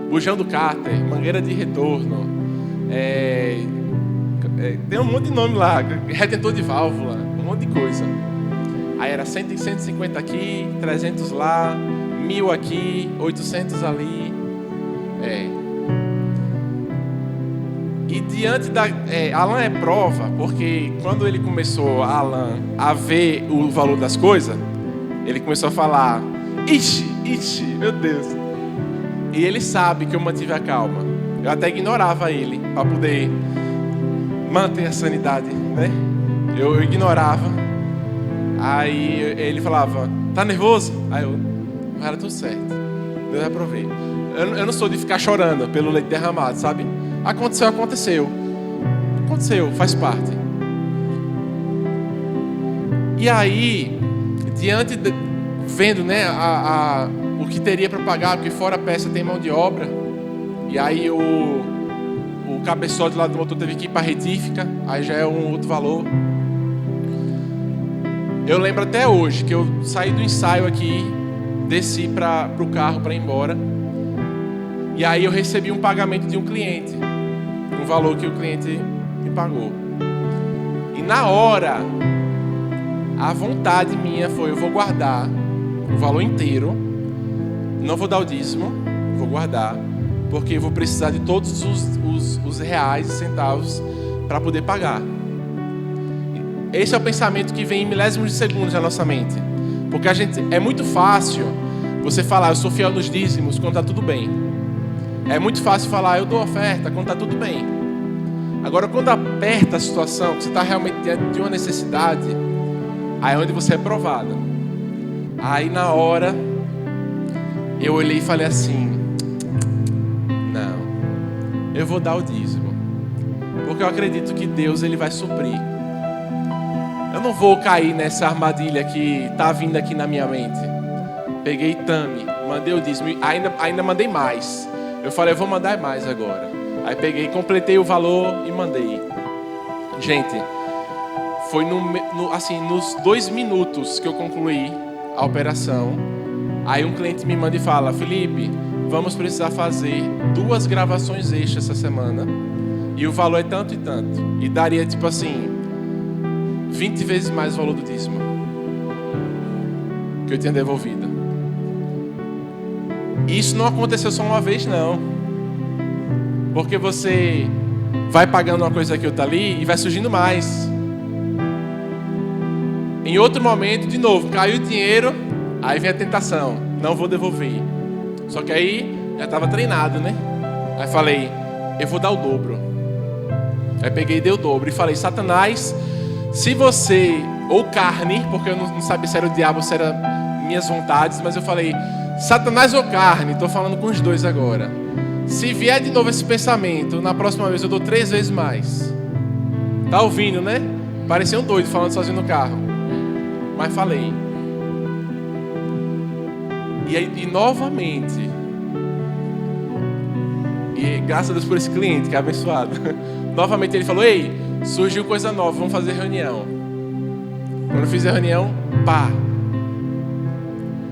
Bujão do cárter, mangueira de retorno, tem um monte de nome lá, retentor de válvula, um monte de coisa. Aí era 150 aqui, 300 lá, 1000 aqui, 800 ali. E diante da... Alan é prova, porque quando ele começou, Alan, a ver o valor das coisas, ele começou a falar, ixi, meu Deus. E ele sabe que eu mantive a calma. Eu até ignorava ele, para poder manter a sanidade, né? Eu ignorava. Aí ele falava, tá nervoso? Aí eu, era tudo certo. Deus vai prover. Eu não sou de ficar chorando pelo leite derramado, sabe? Aconteceu, faz parte. E aí, vendo, né, o que teria para pagar, porque fora a peça tem mão de obra, e aí o cabeçote lá do motor teve que ir para a retífica, aí já é um outro valor. Eu lembro até hoje que eu saí do ensaio aqui, desci para o carro para ir embora, e aí eu recebi um pagamento de um cliente, um valor que o cliente me pagou. E na hora, a vontade minha foi, eu vou guardar o valor inteiro, não vou dar o dízimo, vou guardar, porque eu vou precisar de todos os reais e centavos para poder pagar. Esse é o pensamento que vem em milésimos de segundos na nossa mente. Porque é muito fácil você falar, eu sou fiel nos dízimos, quando está tudo bem. É muito fácil falar, eu dou oferta, quando está tudo bem. Agora, quando aperta a situação, que você está realmente diante de uma necessidade, aí é onde você é provado. Aí na hora, eu olhei e falei assim, não, eu vou dar o dízimo. Porque eu acredito que Deus, Ele vai suprir. eu não vou cair nessa armadilha que tá vindo aqui na minha mente. Peguei Tami, mandei o dízimo, ainda mandei mais. Eu falei, eu vou mandar mais agora. Aí peguei, completei o valor e mandei. Gente, foi nos 2 minutos que eu concluí a operação. Aí um cliente me manda e fala, Felipe, vamos precisar fazer 2 gravações extras essa semana. E o valor é tanto e tanto. E daria tipo assim, 20 vezes mais o valor do dízimo que eu tinha devolvido. E isso não aconteceu só uma vez, não. Porque você vai pagando uma coisa aqui ou outra ali e vai surgindo mais. Em outro momento, de novo, caiu o dinheiro, aí vem a tentação. Não vou devolver. Só que aí já estava treinado, né? Aí falei, eu vou dar o dobro. Aí peguei e dei o dobro. E falei, Satanás, se você, ou carne, porque eu não sabia se era o diabo ou se era minhas vontades, mas eu falei, Satanás ou carne, estou falando com os dois agora. Se vier de novo esse pensamento, na próxima vez eu dou 3 vezes mais. Tá ouvindo, né? Parecia um doido falando sozinho no carro. Mas falei. E novamente. E graças a Deus por esse cliente, que é abençoado. Novamente ele falou, ei, surgiu coisa nova, vamos fazer reunião. Quando eu fiz a reunião, pá.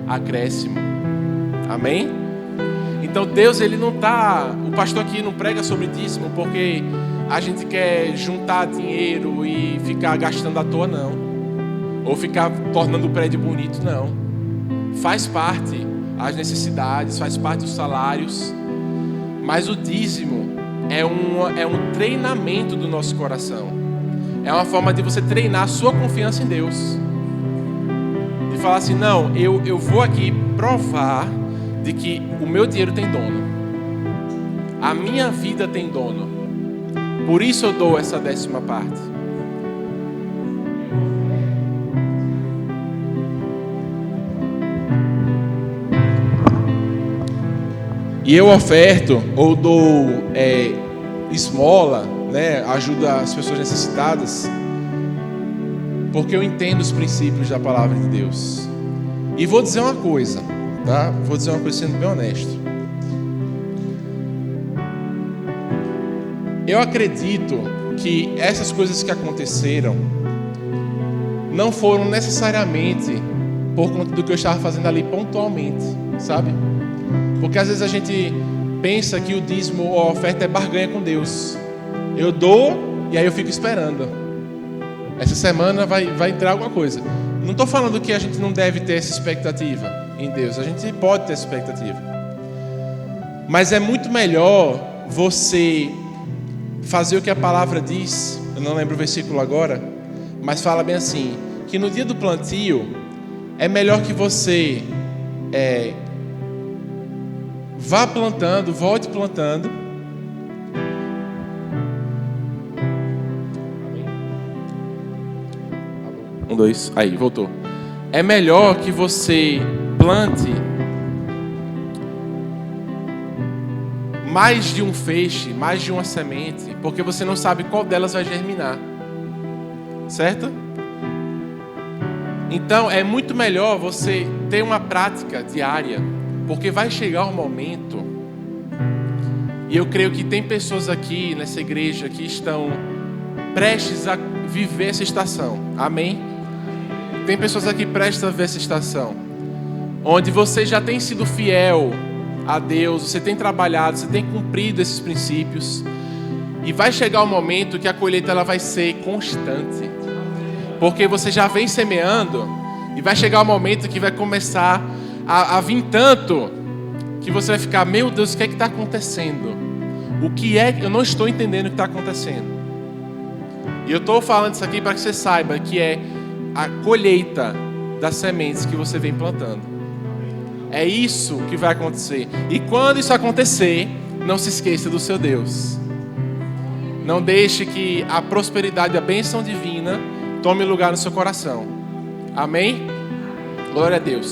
Acréscimo. Amém? Então Deus, ele não tá... O pastor aqui não prega sobre dízimo porque a gente quer juntar dinheiro e ficar gastando à toa, não. Ou ficar tornando o prédio bonito, não. Faz parte as necessidades, faz parte os salários. Mas o dízimo é um treinamento do nosso coração. É uma forma de você treinar a sua confiança em Deus. De falar assim, não, eu vou aqui provar de que o meu dinheiro tem dono. A minha vida tem dono. Por isso eu dou essa 10ª parte. E eu oferto ou dou esmola, né, ajuda as pessoas necessitadas, porque eu entendo os princípios da palavra de Deus. E vou dizer uma coisa, tá? Vou dizer uma coisa sendo bem honesto. Eu acredito que essas coisas que aconteceram não foram necessariamente por conta do que eu estava fazendo ali pontualmente, sabe? Porque às vezes a gente pensa que o dízimo ou a oferta é barganha com Deus. Eu dou e aí eu fico esperando. Essa semana vai entrar alguma coisa. Não estou falando que a gente não deve ter essa expectativa em Deus. A gente pode ter essa expectativa. Mas é muito melhor você fazer o que a palavra diz. Eu não lembro o versículo agora, mas fala bem assim, que no dia do plantio é melhor que você vá plantando, volte plantando. 1, 2, aí, voltou. É melhor que você plante mais de um feixe, mais de uma semente, porque você não sabe qual delas vai germinar. Certo? Então, é muito melhor você ter uma prática diária, porque vai chegar um momento, e eu creio que tem pessoas aqui nessa igreja que estão prestes a viver essa estação. Amém? Tem pessoas aqui prestes a viver essa estação, onde você já tem sido fiel a Deus, você tem trabalhado, você tem cumprido esses princípios, e vai chegar um momento que a colheita ela vai ser constante, porque você já vem semeando, e vai chegar um momento que vai começar a vir tanto, que você vai ficar, meu Deus, o que é que está acontecendo? O que é que eu não estou entendendo o que está acontecendo? E eu estou falando isso aqui para que você saiba que é a colheita das sementes que você vem plantando. É isso que vai acontecer. E quando isso acontecer, não se esqueça do seu Deus. Não deixe que a prosperidade, a bênção divina tome lugar no seu coração. Amém? Glória a Deus.